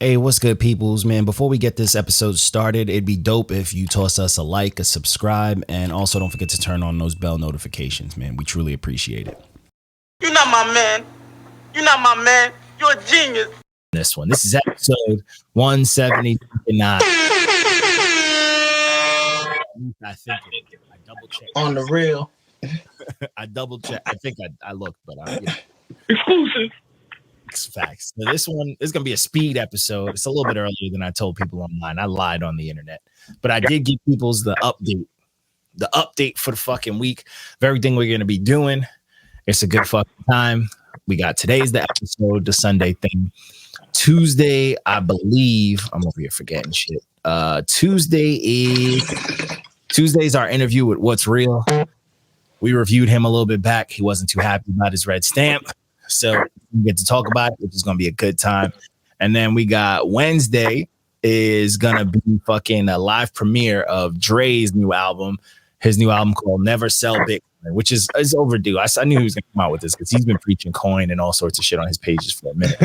Hey, what's good, peoples, man? Before we get this episode started, it'd be dope if you toss us a like, a subscribe, and also don't forget to turn on those bell notifications, man. We truly appreciate it. You're not my man. You're not my man. You're a genius. This is episode 179. I think I double checked. On the real. I double checked. I think I looked, but Exclusive. Facts. So this one is going to be a speed episode. It's a little bit earlier than I told people online. I lied on the internet, but I did give people the update for the fucking week of everything we're going to be doing. It's a good fucking time. We got today's the episode, the Sunday thing. Tuesday, I believe I'm over here forgetting shit. Tuesday's our interview with What's Real. We reviewed him a little bit back. He wasn't too happy about his red stamp. So we get to talk about it, which is going to be a good time. And then we got Wednesday is going to be fucking a live premiere of Dre's new album, his new album called Never Sell Bitcoin, which is overdue. I knew he was going to come out with this because he's been preaching coin and all sorts of shit on his pages for a minute.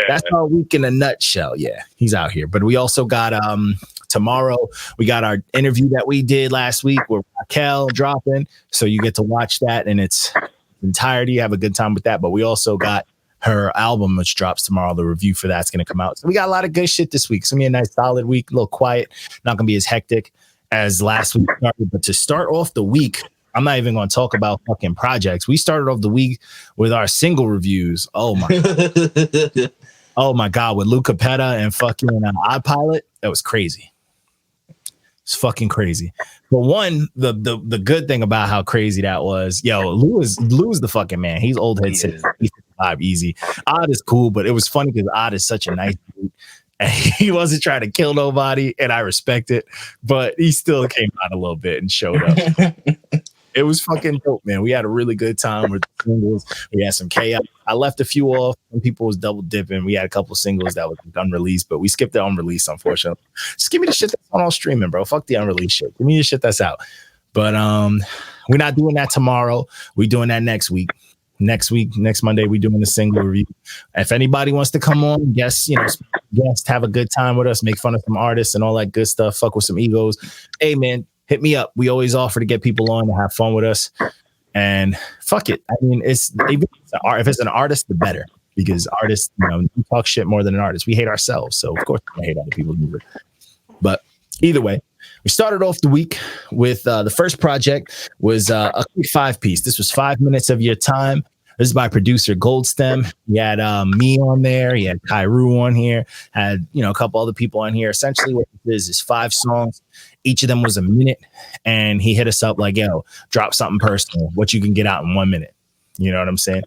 That's our week in a nutshell. Yeah, he's out here. But we also got tomorrow, we got our interview that we did last week with Raquel dropping. So you get to watch that in its entirety, have a good time with that. But we also got her album, which drops tomorrow. The review for that's going to come out. So we got a lot of good shit this week. It's going to be a nice solid week, a little quiet, not going to be as hectic as last week started. But to start off the week, I'm not even going to talk about fucking projects. We started off the week with our single reviews. Oh my God, with Luca Petta and fucking iPilot. That was crazy. It's fucking crazy. But one, the good thing about how crazy that was, Lou's the fucking man. He's old head 65 easy. Odd is cool, but it was funny because Odd is such a nice dude. And he wasn't trying to kill nobody, and I respect it, but he still came out a little bit and showed up. It was fucking dope, man. We had a really good time with the singles. We had some chaos. I left a few off. Some people was double dipping. We had a couple singles that was unreleased, but we skipped the unreleased, unfortunately. Just give me the shit that's on all streaming, bro. Fuck the unreleased shit. Give me the shit that's out. But we're not doing that tomorrow. We're doing that next week. Next Monday, we're doing the single review. If anybody wants to come on, guest, have a good time with us, make fun of some artists and all that good stuff, fuck with some egos. Hey, man, hit me up. We always offer to get people on to have fun with us. And fuck it. I mean, if it's an artist, the better. Because artists, we talk shit more than an artist. We hate ourselves. So, of course, we hate other people. But either way, we started off the week with the first project was a quick 5-piece. This was 5 minutes of your time. This is by producer Goldstem. He had me on there. He had Kairu on here. Had a couple other people on here. Essentially, what it is 5 songs. Each of them was a minute, and he hit us up like, "Yo, drop something personal. What you can get out in 1 minute." You know what I'm saying?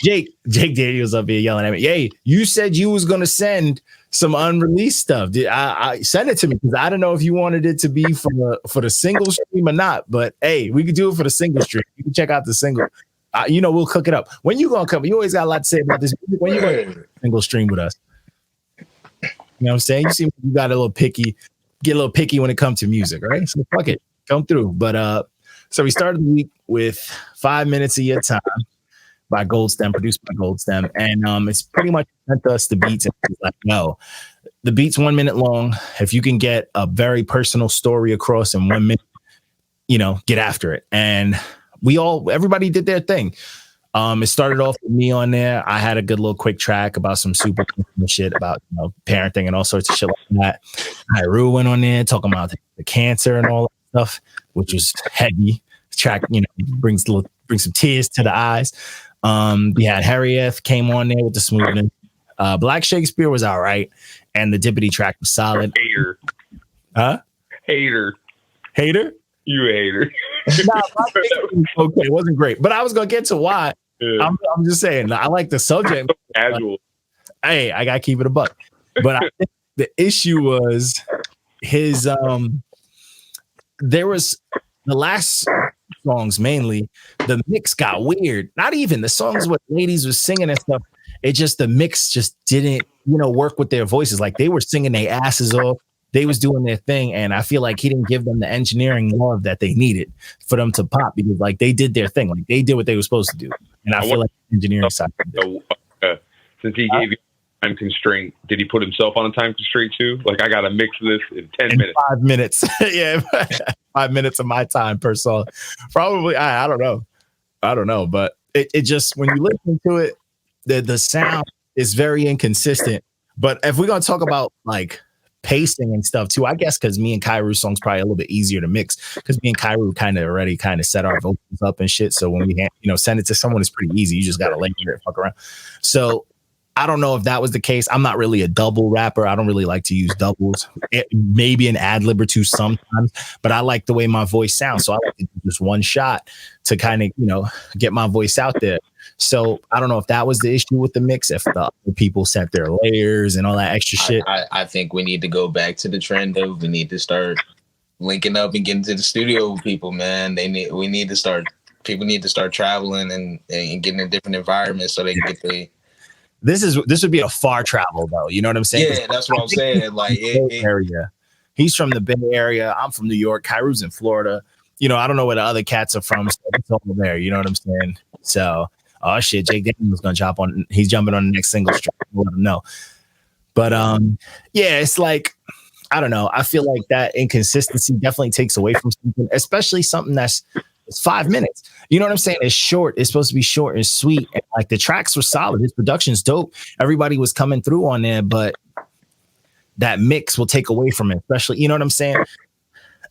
Jake Daniels up here yelling at me. Hey, you said you was gonna send some unreleased stuff. I send it to me because I don't know if you wanted it to be for the single stream or not. But hey, we could do it for the single stream. You can check out the single. We'll cook it up. When you gonna come? You always got a lot to say about this. When you gonna single stream with us? You know what I'm saying? You seem you got a little picky, get a little picky when it comes to music, right? So fuck it, come through. But so we started the week with 5 minutes of your time by Goldstem, produced by Goldstem, and it's pretty much sent us the beats. And it's like, no, the beat's 1 minute long. If you can get a very personal story across in 1 minute, get after it. And everybody did their thing. It started off with me on there. I had a good little quick track about some super shit about parenting and all sorts of shit like that. Kairu went on there talking about the cancer and all that stuff, which was heavy. Track, brings some tears to the eyes. We had Harriet came on there with the smoothness. Black Shakespeare was all right, and the Dippity track was solid. Hater. Huh? Hater. You a hater. Nah, okay, it wasn't great, but I was gonna get to why. Yeah. I'm just saying, I like the subject. Casual. Hey, I gotta keep it a buck. But I think the issue was his. There was the last songs mainly. The mix got weird. Not even the songs what ladies was singing and stuff. It just the mix just didn't work with their voices. Like they were singing their asses off. They was doing their thing, and I feel like he didn't give them the engineering love that they needed for them to pop because like they did their thing, like they did what they were supposed to do. And I feel like the engineering side. So Since he gave you a time constraint, did he put himself on a time constraint too? Like, I got to mix this in 10 minutes. 5 minutes. Yeah. 5 minutes of my time per song. Probably. I don't know. But it just, when you listen to it, the sound is very inconsistent. But if we're going to talk about like pacing and stuff too, I guess because me and Kairu's song's probably a little bit easier to mix because me and Kairu kind of already set our vocals up and shit. So when we send it to someone, it's pretty easy. You just got to layer it, fuck around. So I don't know if that was the case. I'm not really a double rapper. I don't really like to use doubles. Maybe an ad lib or two sometimes, but I like the way my voice sounds. So I like to do just one shot to kind of, get my voice out there. So I don't know if that was the issue with the mix, if the other people set their layers and all that extra shit. I think we need to go back to the trend of we need to start linking up and getting to the studio with people, man. People need to start traveling and getting in different environments so they can get the. This would be a far travel though. You know what I'm saying? Yeah, that's what I'm saying. Like area. He's from the Bay Area. I'm from New York. Kairu's in Florida. I don't know where the other cats are from. So it's over there. You know what I'm saying? So, oh shit, Jake Daniels gonna jump on. He's jumping on the next single stream. Let him know. But yeah, it's like, I don't know. I feel like that inconsistency definitely takes away from something, especially something that's 5 minutes. You know what I'm saying? It's short. It's supposed to be short and sweet. And like the tracks were solid. His production's dope. Everybody was coming through on there, but that mix will take away from it, especially, you know what I'm saying?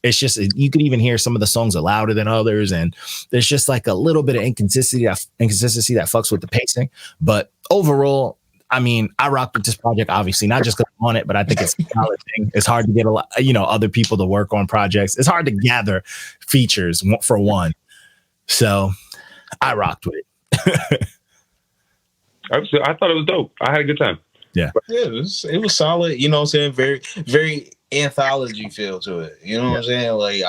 It's just, you could even hear some of the songs are louder than others. And there's just like a little bit of inconsistency that fucks with the pacing. But overall, I mean, I rock with this project, obviously, not just because I'm on it, but I think it's a solid thing. It's hard to get a lot, other people to work on projects. It's hard to gather features for one. So I rocked with it. I thought it was dope. I had a good time. Yeah. Yeah, it was solid. You know what I'm saying? Very, very anthology feel to it. You know what I'm saying?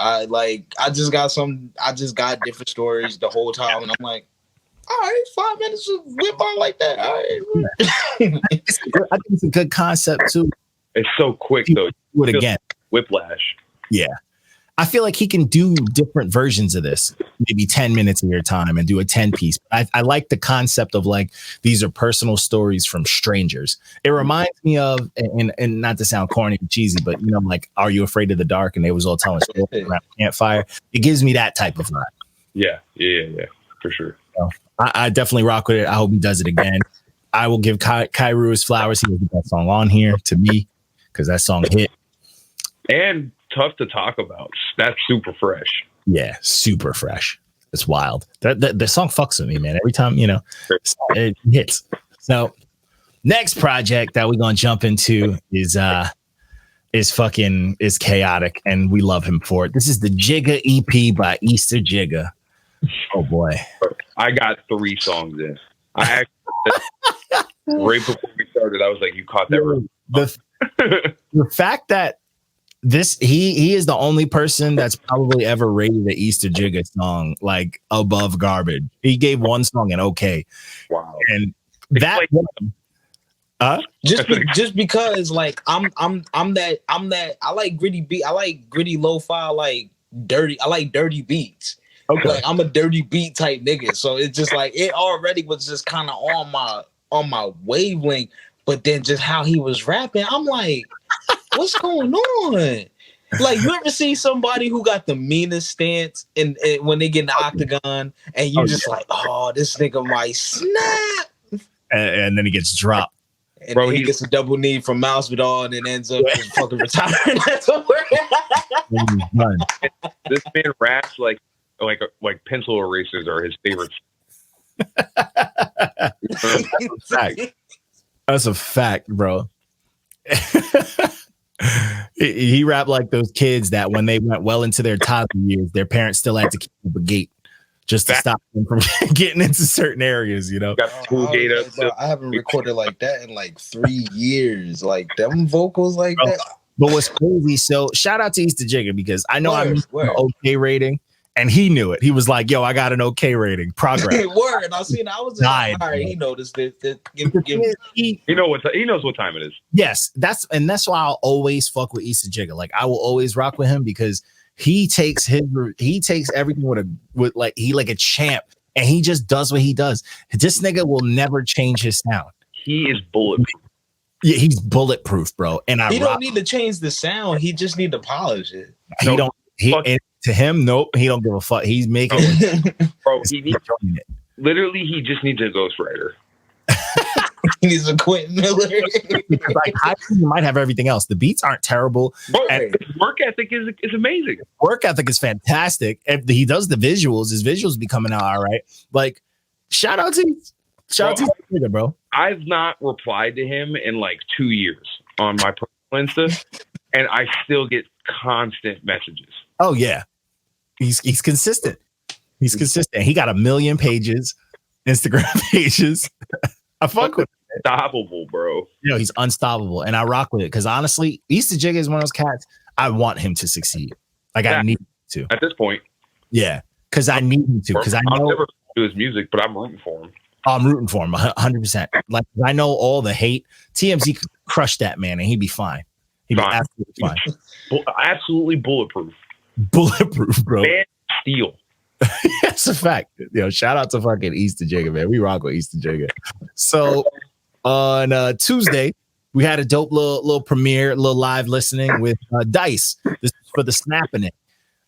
I just got different stories the whole time, and I'm like, all right, 5 minutes went by like that. All right. I think it's a good concept too. It's so quick though. Do it again. Whiplash. Yeah. I feel like he can do different versions of this, maybe 10 minutes of your time and do a 10 piece. I like the concept of like, these are personal stories from strangers. It reminds me of, and not to sound corny and cheesy, but like, Are You Afraid of the Dark? And they was all telling stories around a campfire. It gives me that type of vibe. Yeah, for sure. So I definitely rock with it. I hope he does it again. I will give Kairu his flowers. He was the best song on here to me because that song hit. And tough to talk about. That's super fresh. Yeah, super fresh. It's wild. The song fucks with me, man. Every time, it hits. So next project that we're gonna jump into is chaotic, and we love him for it. This is the Jigga EP by Easter Jigga. Oh boy. I got 3 songs in. I actually right before we started, I was like, you caught that. The fact that he is the only person that's probably ever rated the Easter Jigga song like above garbage. He gave one song an okay. Wow. And that just because like I'm that I like gritty beat. I like gritty lo-fi, I like dirty beats. Okay. Like I'm a dirty beat type nigga. So it's just like it already was just kind of on my wavelength, but then just how he was rapping, I'm like, what's going on? Like, you ever see somebody who got the meanest stance and when they get in the octagon and you like, oh, this nigga might snap. And then he gets dropped. And bro, he gets a double knee from Masvidal and then ends up fucking retiring. This man raps like pencil erasers are his favorites. That's a fact, bro. He rapped like those kids that when they went well into their toddler years, their parents still had to keep up a gate just to stop them from getting into certain areas, Got school gate up. I haven't recorded like that in like 3 years. Like them vocals like that. But what's crazy, so shout out to Easter Jigga because I know I'm an okay rating. And he knew it. He was like, yo, I got an okay rating. Progress. Word. I was like, all right, he noticed it. He knows what time it is. Yes, that's why I'll always fuck with Easter Jigga. Like I will always rock with him because he takes everything with like a champ and he just does what he does. This nigga will never change his sound. he is bulletproof. Yeah, he's bulletproof, bro. And he don't need to change the sound. He just need to polish it. He don't. To him, nope. He don't give a fuck. He's making bro. He needs it. Literally, he just needs a ghostwriter. He needs a Quentin Miller. Like, he might have everything else. The beats aren't terrible. Bro, his work ethic is amazing. Work ethic is fantastic. If he does the visuals, his visuals be coming out all right. Like, shout out to Jigga, bro. I've not replied to him in like 2 years on my personal Insta, and I still get constant messages. Oh yeah, he's consistent. He's consistent. He got 1 million pages, Instagram pages. I fuck with him. Unstoppable, bro. You know, he's unstoppable, and I rock with it because honestly, Easter Jigga is one of those cats. I want him to succeed. Like I need him to at this point. Yeah, because I need him to. Because I know I'll never do his music, but I'm rooting for him. I'm rooting for him 100%. Like I know all the hate. TMZ could crush that man, and he'd be fine. He'd be absolutely fine. Absolutely bulletproof. Bulletproof, bro. Man, steel. That's a fact. Yo, shout out to fucking Easter Jigga, man. We rock with Easter Jigga. So on Tuesday, we had a dope little premiere, little live listening with Dice. This is for the Snappening.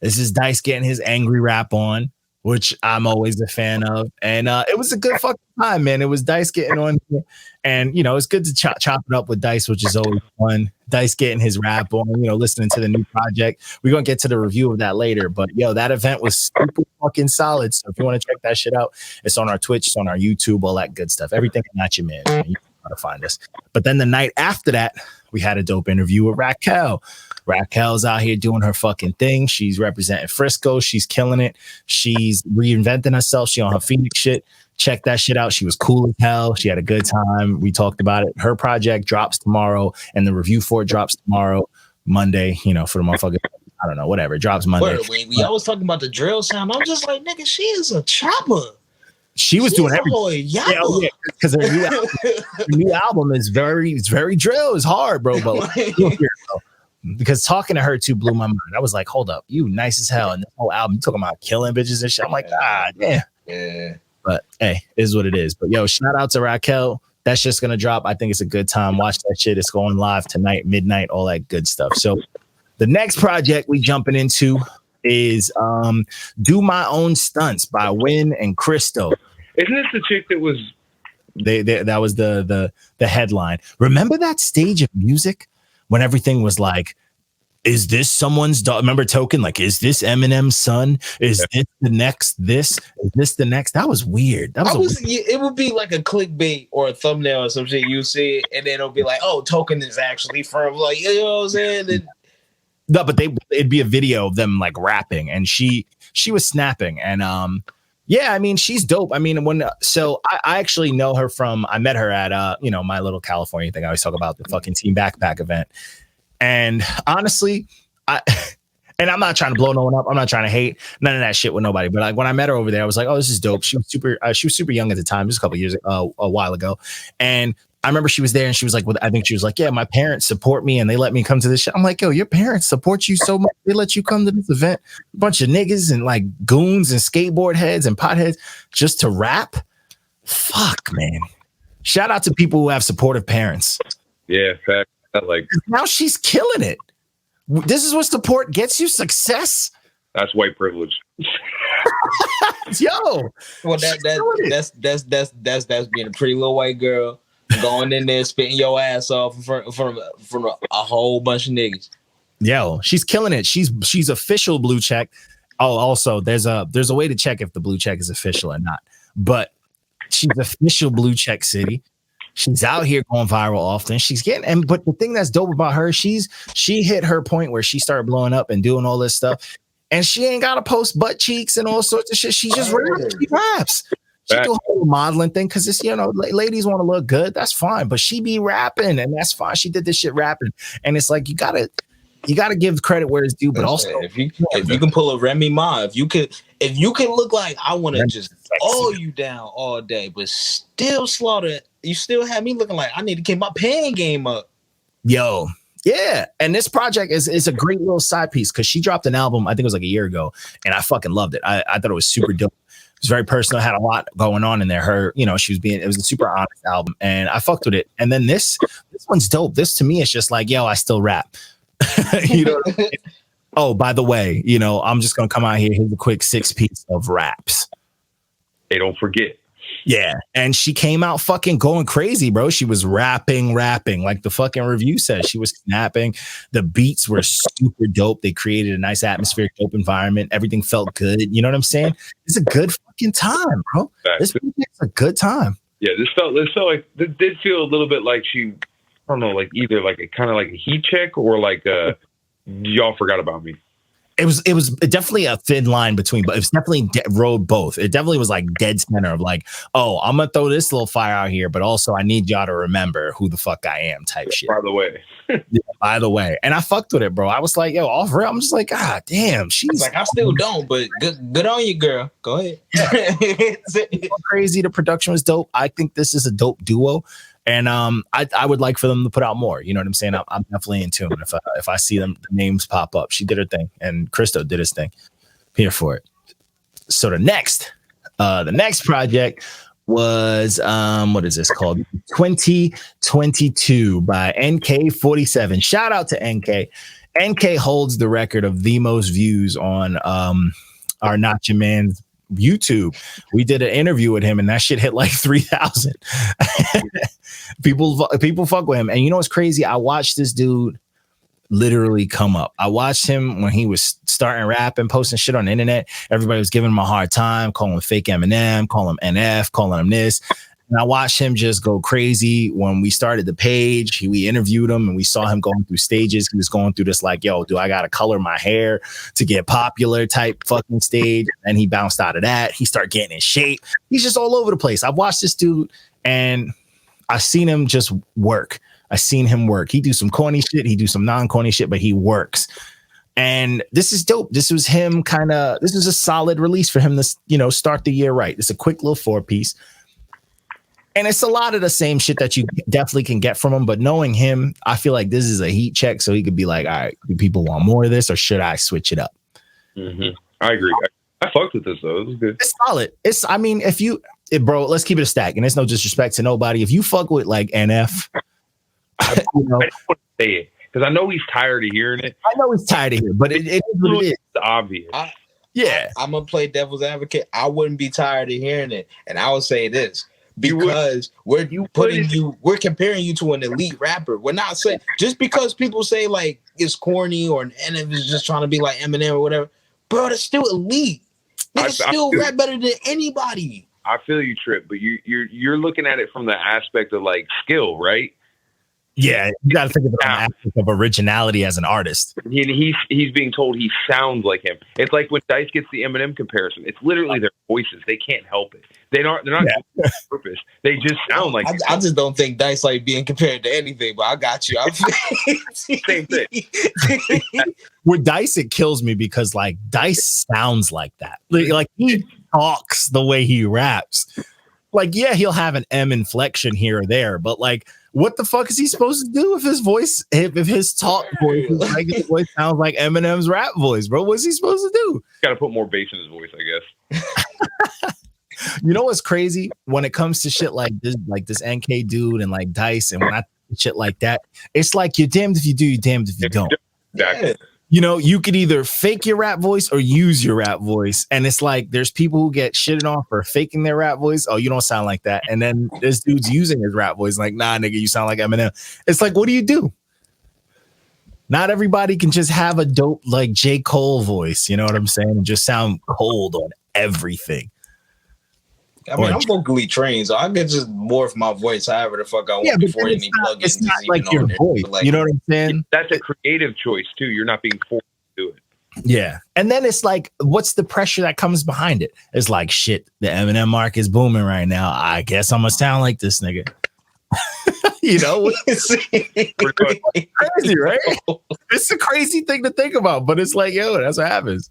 This is Dice getting his angry rap on, which I'm always a fan of. And it was a good fucking time, man. It was Dice getting on here. And, you know, it's good to chop it up with Dice, which is always fun. Dice getting his rap on, you know, listening to the new project. We're going to get to the review of that later. But, yo, that event was super fucking solid. So if you want to check that shit out, it's on our Twitch, it's on our YouTube, all that good stuff. Everything not your man. You know how to find us. But then the night after that, we had a dope interview with Raquel. Raquel's out here doing her fucking thing. She's representing Frisco. She's killing it. She's reinventing herself. She on her Phoenix shit. Check that shit out. She was cool as hell. She had a good time. We talked about it. Her project drops tomorrow, and the review for it drops tomorrow, Monday. You know, for the motherfucker. I don't know, whatever. It drops Monday. Wait, we always talking about the drill sound. I'm just like, nigga, she is a chopper. She was doing everything. Yeah, because her new album is very drill. It's hard, bro. But like, because talking to her too blew my mind. I was like, hold up, you nice as hell. And the whole album, you talking about killing bitches and shit. I'm like, damn. Yeah. But hey, it is what it is. But yo, shout out to Raquel. That's just gonna drop. I think it's a good time. Watch that shit. It's going live tonight, midnight, all that good stuff. So the next project we jumping into is Do My Own Stunts by Wynne and Christo. Isn't this the chick that was that was the headline? Remember that stage of music when everything was like, is this someone's dog? Remember Token? Like, is this Eminem's son? Is this the next this? Is this the next? That was weird. It would be like a clickbait or a thumbnail or some shit. You see it, and then it'll be like, oh, Token is actually from, like, you know what I'm saying? No, but it'd be a video of them like rapping, and she was snapping, and yeah, I mean, she's dope. I mean, I actually know her from, I met her at you know, my little California thing. I always talk about the fucking Team Backpack event. And honestly, and I'm not trying to blow no one up. I'm not trying to hate none of that shit with nobody. But like when I met her over there, I was like, oh, this is dope. She was super young at the time, just a couple years, a while ago. And I remember she was there and she was like, I think she was like, yeah, my parents support me and they let me come to this shit. I'm like, yo, your parents support you so much. They let you come to this event. A bunch of niggas and like goons and skateboard heads and potheads just to rap. Fuck, man. Shout out to people who have supportive parents. Yeah, fact. Like, now she's killing it. This is what support gets you: success. That's white privilege. Yo, well, that's being a pretty little white girl going in there spitting your ass off in front of a whole bunch of niggas. Yo, she's killing it. She's official blue check. Oh, also there's a way to check if the blue check is official or not. But she's official blue check city. She's out here going viral often. She's getting, but the thing that's dope about her, she hit her point where she started blowing up and doing all this stuff, and she ain't got to post butt cheeks and all sorts of shit. She just raps. She do a whole modeling thing because it's, you know, ladies want to look good. That's fine, but she be rapping, and that's fine. She did this shit rapping, and it's like you gotta give credit where it's due. But also, if you can pull a Remy Ma, if you can look like I want to just all you down all day, but still slaughter. You still have me looking like I need to get my pan game up. Yo, yeah. And this project is a great little side piece because she dropped an album, I think it was like a year ago, and I fucking loved it. I thought it was super dope. was very personal, had a lot going on in there. Her, you know, it was a super honest album, and I fucked with it. And then this one's dope. This to me is just like, yo, I still rap. You know what I mean? Oh, by the way, you know, I'm just gonna come out here. Here's a quick 6-piece of raps. Hey, don't forget. Yeah, and she came out fucking going crazy, bro. She was rapping like the fucking review says. She was snapping. The beats were super dope. They created a nice atmospheric, dope environment. Everything felt good. You know what I'm saying? It's a good fucking time, bro. This is a good time. Yeah, this did feel a little bit like she, I don't know, like either like a kind of like a heat check or like y'all forgot about me. It was definitely a thin line between, but it was definitely rode both. It definitely was like dead center of like, oh, I'm gonna throw this little fire out here, but also I need y'all to remember who the fuck I am type shit. By the way. Yeah, by the way. And I fucked with it, bro. I was like, yo, off real. I'm just like, God damn, she's like, I still don't, but good on you, girl. Go ahead. Yeah. Crazy. The production was dope. I think this is a dope duo. And I would like for them to put out more. You know what I'm saying? I'm definitely in tune. If I see them, the names pop up. She did her thing, and Christo did his thing. Here for it. So the next project was what is this called? 2022 by NK47. Shout out to NK. NK holds the record of the most views on our Not Your Man's YouTube. We did an interview with him, and that shit hit like 3,000. People fuck with him. And you know what's crazy? I watched this dude literally come up. I watched him when he was starting rapping, posting shit on the internet. Everybody was giving him a hard time, calling him fake Eminem, calling him NF, calling him this. And I watched him just go crazy. When we started the page, we interviewed him and we saw him going through stages. He was going through this like, yo, do I got to color my hair to get popular type fucking stage? And he bounced out of that. He started getting in shape. He's just all over the place. I've watched this dude and I've seen him just work. I've seen him work. He do some corny shit. He do some non-corny shit, but he works. And this is dope. This was him this is a solid release for him to, you know, start the year right. It's a quick little 4-piece. And it's a lot of the same shit that you definitely can get from him. But knowing him, I feel like this is a heat check. So he could be like, all right, do people want more of this or should I switch it up? Mm-hmm. I agree. I fucked with this, though. It was good. It's solid. Bro, let's keep it a stack. And it's no disrespect to nobody. If you fuck with like NF, I don't want to say it because I know he's tired of hearing it. I know he's tired of it, but it is what it is. It's obvious. I'm going to play devil's advocate. I wouldn't be tired of hearing it. And I would say this. Because we're comparing you to an elite rapper. We're not saying just because people say like it's corny or NF is just trying to be like Eminem or whatever, bro, that's still elite. They still rap better than anybody. I feel you, Trip, but you're looking at it from the aspect of like skill, right? Yeah, you got to think of it on the aspect of originality as an artist. He's being told he sounds like him. It's like when Dice gets the Eminem comparison. It's literally their voices. They can't help it. They're not doing it on purpose. They just sound like. I just don't think Dice like being compared to anything. But I got you. Same thing. With Dice, it kills me because like Dice sounds like that. Like he talks the way he raps. Like yeah, he'll have an M inflection here or there, but like. What the fuck is he supposed to do if his talk voice, his voice sounds like Eminem's rap voice, bro? What's he supposed to do? Got to put more bass in his voice, I guess. You know what's crazy when it comes to shit like this NK dude and like Dice and when I shit like that, it's like you're damned if you do, you're damned if you don't. Exactly. You know, you could either fake your rap voice or use your rap voice. And it's like there's people who get shitted on for faking their rap voice. Oh, you don't sound like that. And then this dude's using his rap voice like, nah, nigga, you sound like Eminem. It's like, what do you do? Not everybody can just have a dope like J. Cole voice. You know what I'm saying? And just sound cold on everything. I mean, I'm vocally trained, so I can just morph my voice however the fuck I want before any plugins. It's not like your voice. Like, you know what I'm saying? That's a creative choice too. You're not being forced to do it. Yeah. And then it's like, what's the pressure that comes behind it? It's like, shit, the Eminem mark is booming right now. I guess I'm going to sound like this nigga. You know? Crazy, right? It's a crazy thing to think about, but it's like, yo, that's what happens.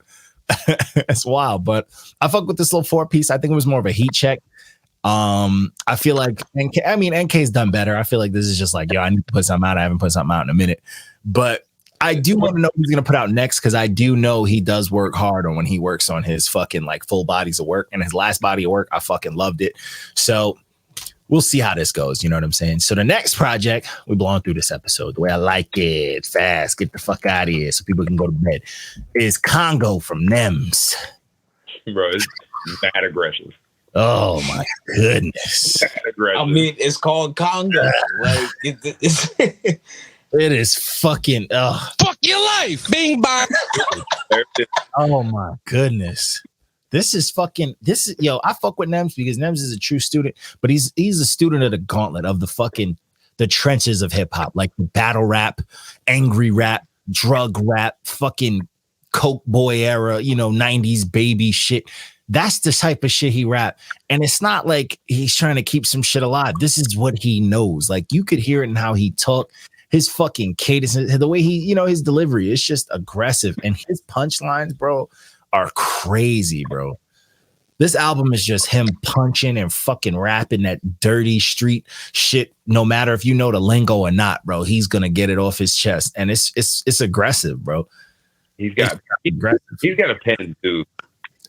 It's wild, but I fuck with this little 4-piece. I think it was more of a heat check. I feel like NK's done better. I feel like this is just like, yo, I need to put something out. I haven't put something out in a minute, but I do want to know what he's gonna put out next because I do know he does work hard on when he works on his fucking like full bodies of work. And his last body of work, I fucking loved it. So we'll see how this goes. You know what I'm saying? So the next project, we're blowing through this episode the way I like it, fast, get the fuck out of here so people can go to bed, is CONGO from Nems. Bro, it's mad aggressive. Oh my goodness. I mean, it's called CONGO. Like it's It is fucking Fuck your life. Bing bong. oh my goodness. This is yo, I fuck with Nems because Nems is a true student, but he's a student of the gauntlet of the trenches of hip hop, like the battle rap, angry rap, drug rap, fucking Coke boy era, 90s baby shit. That's the type of shit he rap. And it's not like he's trying to keep some shit alive. This is what he knows. Like you could hear it in how he talk, his fucking cadence, the way he, his delivery is just aggressive. And his punchlines, bro, are crazy, bro. This album is just him punching and fucking rapping that dirty street shit. No matter if you know the lingo or not, bro, he's gonna get it off his chest. And it's aggressive, bro. He's got a pen too.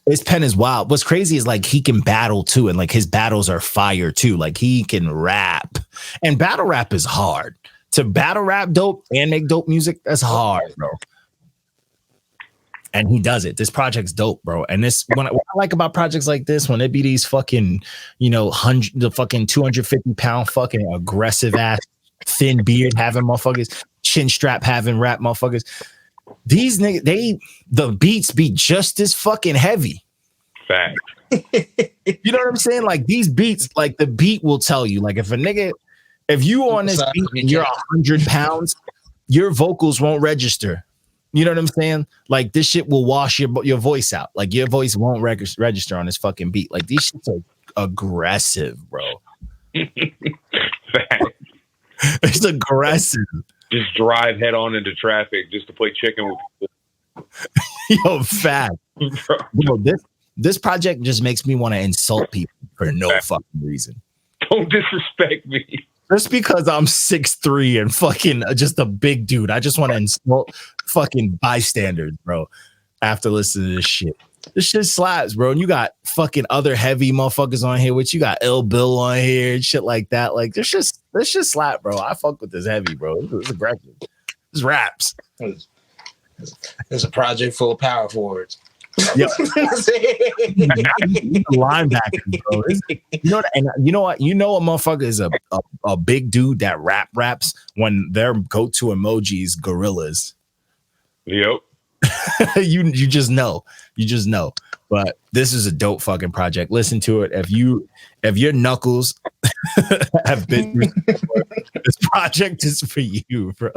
His pen is wild. What's crazy is like he can battle too, and like his battles are fire too. Like he can rap, and battle rap is hard. To battle rap dope and make dope music, that's hard, bro. And he does it. This project's dope, bro. And what I like about projects like this, when it be these fucking, the fucking 250-pound fucking aggressive ass, thin beard having motherfuckers, chin strap having rap motherfuckers. These niggas, the beats be just as fucking heavy. Fact. You know what I'm saying? Like these beats, like the beat will tell you. Like if you on this beat and you're 100 pounds, your vocals won't register. You know what I'm saying? Like this shit will wash your voice out. Like your voice won't register on this fucking beat. Like these shits are aggressive, bro. Fact. It's aggressive. Just drive head on into traffic just to play chicken with people. Yo, fact. Bro, this project just makes me want to insult people for no fucking reason. Don't disrespect me. Just because I'm 6'3" and fucking just a big dude. I just want to insult fucking bystanders, bro, after listening to this shit. This shit slaps, bro. And you got fucking other heavy motherfuckers on here, which you got Ill Bill on here and shit like that. Like, this shit slap, bro. I fuck with this heavy, bro. It's aggressive. This raps. It's a project full of power forwards. Yep. Linebacker, bro. You know what? You know a motherfucker is a big dude that raps when their go-to emoji is gorillas. Yep. you just know. But this is a dope fucking project. Listen to it. If your knuckles have been through this project is for you, bro.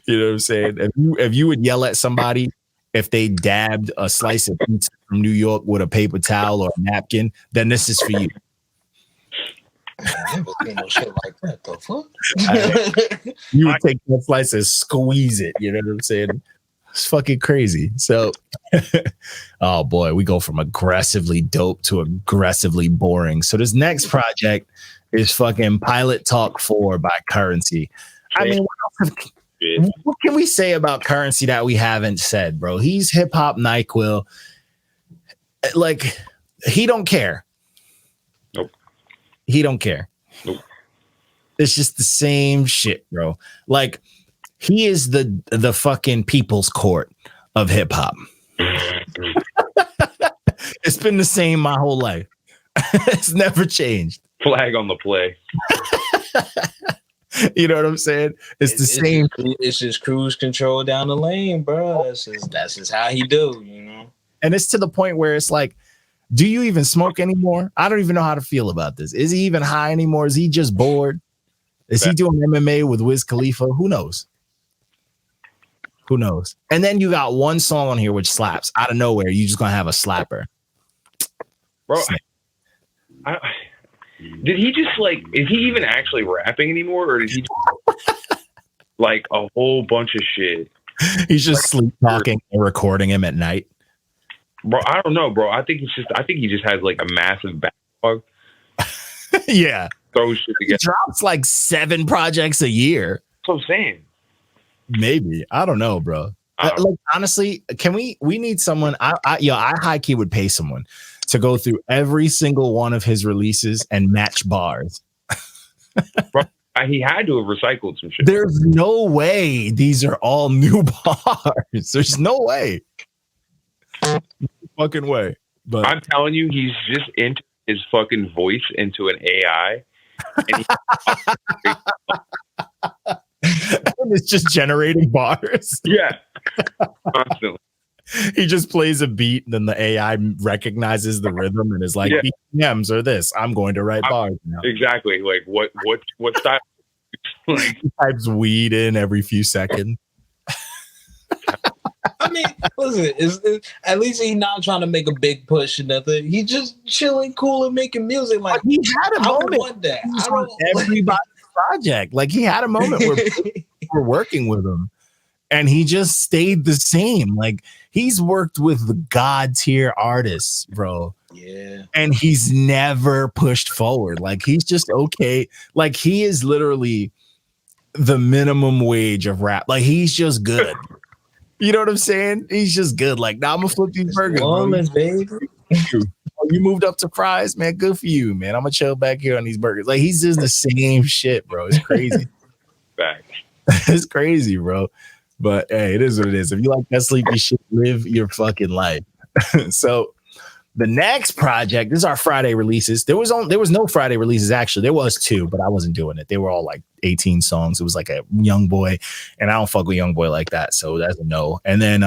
You know what I'm saying? If you would yell at somebody if they dabbed a slice of pizza from New York with a paper towel or a napkin, then this is for you. I never seen no shit like that, the fuck? You would take that slice and squeeze it. You know what I'm saying? It's fucking crazy. So, oh boy, we go from aggressively dope to aggressively boring. So this next project is fucking Pilot Talk 4 by Currency. I mean, what can we say about Currency that we haven't said, bro? He's hip hop NyQuil. Like, he don't care. Nope. He don't care. Nope. It's just the same shit, bro. Like, he is the fucking people's court of hip hop. It's been the same my whole life. It's never changed. Flag on the play. You know what I'm saying? It's the same. It's just cruise control down the lane, bro. That's just how he do, you know. And it's to the point where it's like, do you even smoke anymore? I don't even know how to feel about this. Is he even high anymore? Is he just bored? Is he doing MMA with Wiz Khalifa? Who knows? Who knows? And then you got one song on here which slaps out of nowhere. You just gonna have a slapper, bro. Did he just is he even actually rapping anymore, or did he just, like a whole bunch of shit? He's just sleep talking and recording him at night. Bro, I don't know, bro. I think he just has like a massive backlog. Yeah. Throw shit together. He drops like 7 projects a year. That's what I'm saying. Maybe. I don't know, bro. Like honestly, we need someone. I high key would pay someone to go through every single one of his releases and match bars. Bro, he had to have recycled some shit. There's no way these are all new bars. There's no way. No fucking way. But I'm telling you, he's just into his fucking voice into an AI. And it's just generating bars. Yeah. Constantly. He just plays a beat, and then the AI recognizes the rhythm and is like, Nems or this. I'm going to write bars now. Exactly. Like what style? Like, he types weed in every few seconds. I mean, listen, at least he's not trying to make a big push or nothing. He just chilling, cool, and making music. Like he had a moment. I want that. I don't everybody's project. Like he had a moment where people were working with him, and he just stayed the same. Like he's worked with the god tier artists, bro. Yeah, and he's never pushed forward. Like he's just okay. Like he is literally the minimum wage of rap. Like he's just good. You know what I'm saying? He's just good. Like, now I'm gonna flip these burgers. Baby. You moved up to fries, man. Good for you, man. I'm gonna chill back here on these burgers. Like, he's just the same shit, bro. It's crazy. Back. It's crazy, bro. But hey, it is what it is. If you like that sleepy shit, live your fucking life. So the next project, this is our Friday releases. There was no Friday releases, actually. There was 2, but I wasn't doing it. They were all like 18 songs. It was like a Young Boy, and I don't fuck with Young Boy like that, so that's a no. And then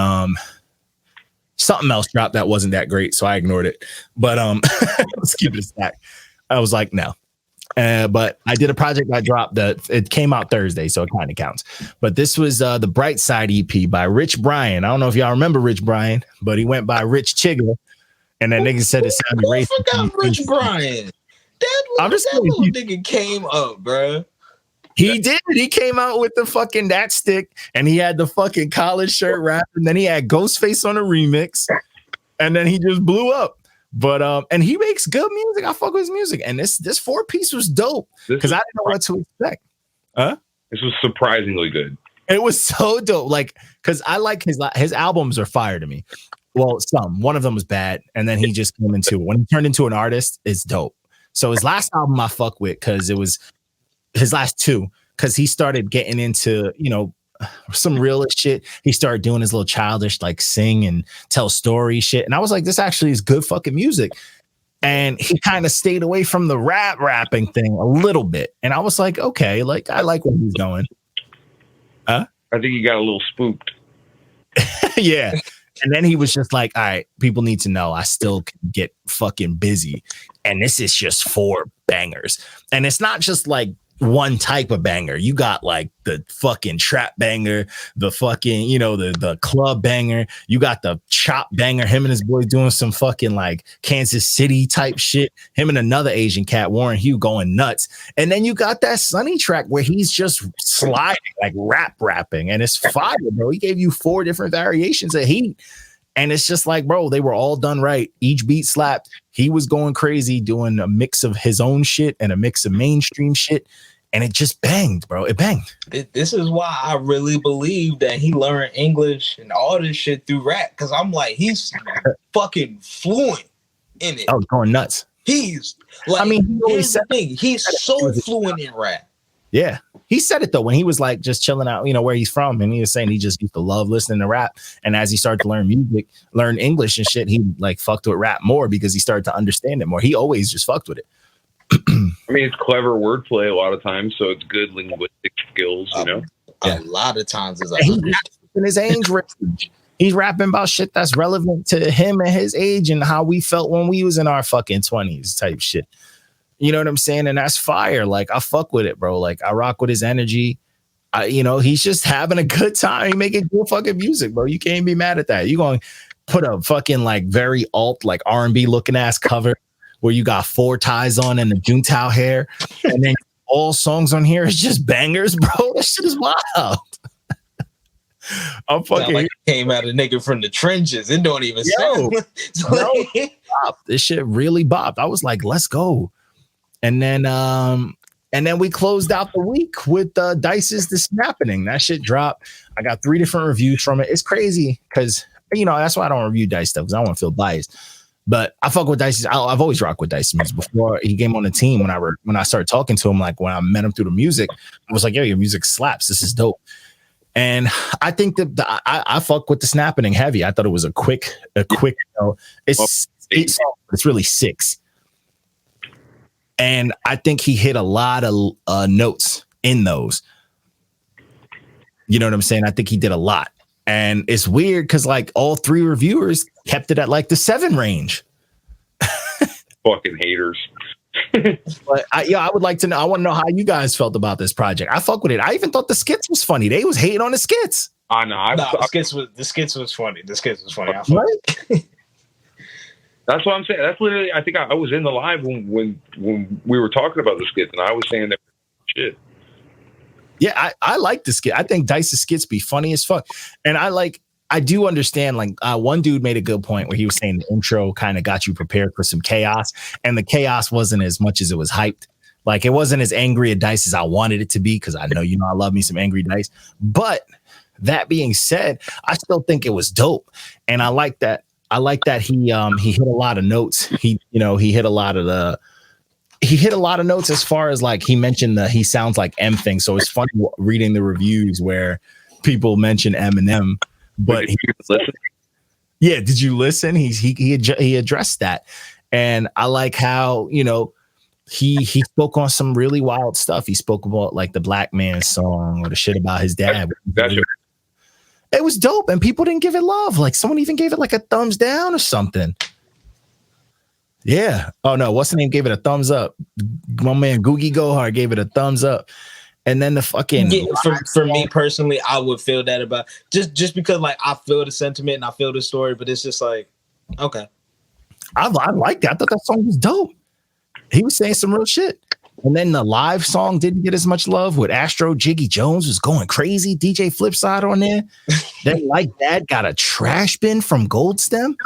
something else dropped that wasn't that great, so I ignored it. But let's keep it a stack. I was like, no. But I did a project I dropped it came out Thursday, so it kind of counts. But this was the Brightside EP by Rich Brian. I don't know if y'all remember Rich Brian, but he went by Rich Chigga. And that nigga said it sounded racist. I forgot Rich Brian. That little nigga came up, bro. He did. He came out with the fucking that stick, and he had the fucking collared shirt wrap, and then he had Ghostface on a remix, and then he just blew up. But and he makes good music. I fuck with his music, and this 4-piece was dope because I didn't know what to expect. This was surprisingly good. It was so dope. Like, because I like his albums are fire to me. Well, one of them was bad, and then he just came into when he turned into an artist, it's dope. So his last album I fuck with because it was his last 2, because he started getting into, some realist shit. He started doing his little childish, like sing and tell story shit. And I was like, this actually is good fucking music. And he kind of stayed away from the rapping thing a little bit. And I was like, okay, like I like where he's going. I think he got a little spooked. Yeah. And then he was just like, all right, people need to know I still can get fucking busy. And this is just 4 bangers. And it's not just like one type of banger. You got like the fucking trap banger, the fucking, the club banger. You got the chop banger. Him and his boys doing some fucking like Kansas City type shit. Him and another Asian cat, Warren Hugh, going nuts. And then you got that Sunny track where he's just sliding, like rapping. And it's fire, bro. He gave you 4 different variations of heat. And it's just like, bro, they were all done right. Each beat slapped. He was going crazy, doing a mix of his own shit and a mix of mainstream shit. And it just banged, bro. It banged. This is why I really believe that he learned English and all this shit through rap. Because I'm like, he's fucking fluent in it. Oh, going nuts. He's like, here's the thing. He's so fluent in rap. Yeah. He said it though when he was like just chilling out, where he's from, and he was saying he just used to love listening to rap. And as he started to learn music, learn English and shit, he like fucked with rap more because he started to understand it more. He always just fucked with it. I mean, it's clever wordplay a lot of times, so it's good linguistic skills, A lot of times, he's in his age range. He's rapping about shit that's relevant to him and his age and how we felt when we was in our fucking 20s type shit. You know what I'm saying? And that's fire. Like, I fuck with it, bro. Like, I rock with his energy. He's just having a good time. He making good fucking music, bro. You can't be mad at that. You going to put a fucking like very alt, like R&B looking ass cover where you got 4 ties on and the Juntao hair. And then all songs on here is just bangers, bro. That shit is wild. I'm fucking like came out a nigga from the trenches. It don't even sound. This shit really bopped. I was like, let's go. And then And then we closed out the week with Dice's The Snappening. That shit dropped. I got 3 different reviews from it. It's crazy because, you know, that's why I don't review Dice stuff, because I don't want to feel biased. But I fuck with Dice. I've always rocked with Dice music. Before he came on the team, when I started talking to him, like when I met him through the music, I was like, yo, your music slaps. This is dope. And I think that I fuck with The Snappening heavy. I thought it was a quick, you know, it's really 6. And I think he hit a lot of notes in those. You know what I'm saying? I think he did a lot. And it's weird because like all 3 reviewers kept it at like the 7 range. Fucking haters. But I would like to know. I want to know how you guys felt about this project. I fuck with it. I even thought the skits was funny. They was hating on the skits. I know. The skits was funny. The skits was funny. Right? That's what I'm saying. That's literally. I think I was in the live when we were talking about the skits, and I was saying that shit. Yeah, I like the skit. I think Dice's skits be funny as fuck, and I do understand. Like one dude made a good point where he was saying the intro kind of got you prepared for some chaos, and the chaos wasn't as much as it was hyped. Like it wasn't as angry at Dice as I wanted it to be, because I know, you know, I love me some angry Dice. But that being said, I still think it was dope, and I like that. I like that he hit a lot of notes. He hit a lot of notes as far as like he mentioned the he sounds like M thing. So it's funny reading the reviews where people mention Eminem, but did you listen? He addressed that, and I like how, you know, he spoke on some really wild stuff. He spoke about like the Black Man song or the shit about his dad. It was dope, and people didn't give it love. Like someone even gave it like a thumbs down or something. Yeah. Oh no, what's the name? Gave it a thumbs up. My man Googie Gohar gave it a thumbs up. And then the fucking for me personally, I would feel that about just because like I feel the sentiment and I feel the story, but it's just like, okay. I like that. I thought that song was dope. He was saying some real shit. And then the live song didn't get as much love with Astro. Jiggy Jones was going crazy. DJ Flipside on there. Then Like Dad got a trash bin from Gold Stem.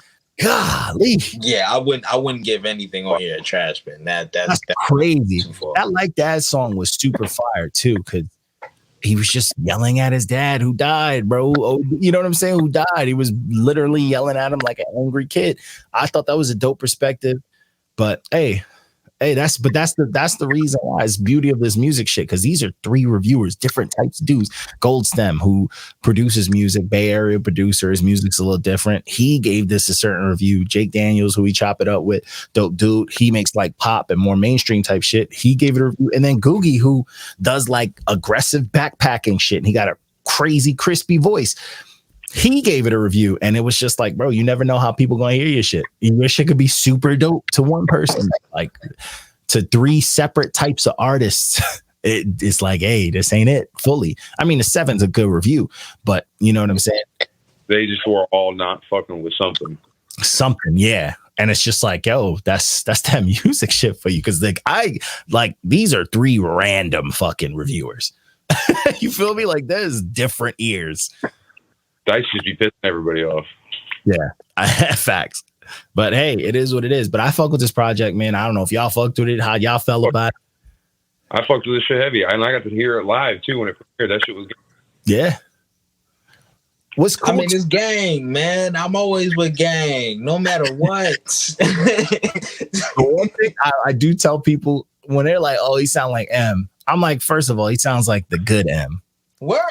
Golly. Yeah, I wouldn't give anything on here a trash bin. That's crazy. That Like Dad song was super fire too, because he was just yelling at his dad who died, bro. Oh, you know what I'm saying? Who died? He was literally yelling at him like an angry kid. I thought that was a dope perspective. But hey, that's the reason why it's beauty of this music shit, because these are 3 reviewers, different types of dudes. Goldstem, who produces music, Bay Area producer, his music's a little different. He gave this a certain review. Jake Daniels, who we chop it up with, dope dude. He makes like pop and more mainstream type shit. He gave it a review. And then Googie, who does like aggressive backpacking shit, and he got a crazy crispy voice. He gave it a review, and it was just like, bro, you never know how people gonna hear your shit. Your shit could be super dope to one person, like to 3 separate types of artists. It's like, hey, this ain't it fully. I mean, the 7's a good review, but you know what I'm saying? They just were all not fucking with something. Yeah. And it's just like, yo, that's that music shit for you. Cause these are 3 random fucking reviewers. You feel me? Like there's different ears. Dice should be pissing everybody off. Yeah, I have facts. But hey, it is what it is. But I fuck with this project, man. I don't know if y'all fucked with it, how y'all felt about it. I fucked with this shit heavy. And I got to hear it live too when it premiered. That shit was good. Yeah. What's cool? I mean, it's gang, man. I'm always with gang, no matter what. The one thing I do tell people when they're like, oh, he sound like M. I'm like, first of all, he sounds like the good M. Where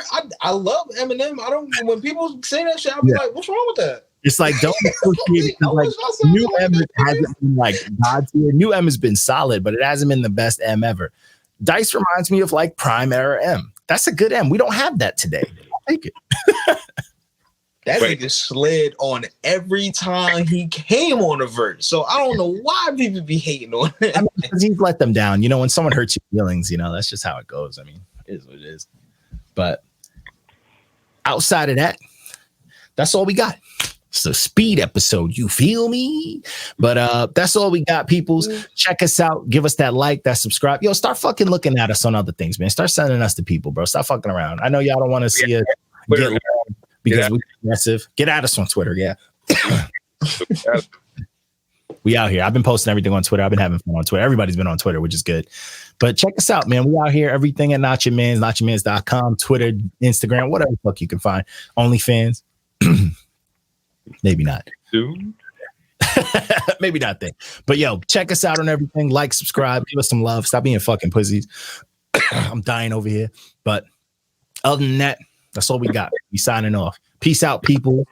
I love Eminem. When people say that shit, I'll be like, what's wrong with that? It's like, don't associate it. Like, New M hasn't been like God tier. New M has been solid, but it hasn't been the best M ever. Dice reminds me of like prime era M. That's a good M. We don't have that today. I'll take it. That nigga slid on every time he came on a verse. So I don't know why people be hating on him. I mean, because he's let them down. You know, when someone hurts your feelings, you know, that's just how it goes. I mean, it is what it is. But outside of that, that's all we got. It's a speed episode, you feel me? But that's all we got, peoples. Check us out. Give us that like, that subscribe. Yo, start fucking looking at us on other things, man. Start sending us to people, bro. Stop fucking around. I know y'all don't want to see us get loud because we're aggressive. Get at us on Twitter, yeah. We out here. I've been posting everything on Twitter. I've been having fun on Twitter. Everybody's been on Twitter, which is good. But check us out, man. We out here, everything at Not Your Mans, notyourmans.com, Twitter, Instagram, whatever the fuck you can find. OnlyFans. Maybe not. Soon. Maybe not then. But yo, check us out on everything. Like, subscribe, give us some love. Stop being fucking pussies. I'm dying over here. But other than that, that's all we got. We signing off. Peace out, people.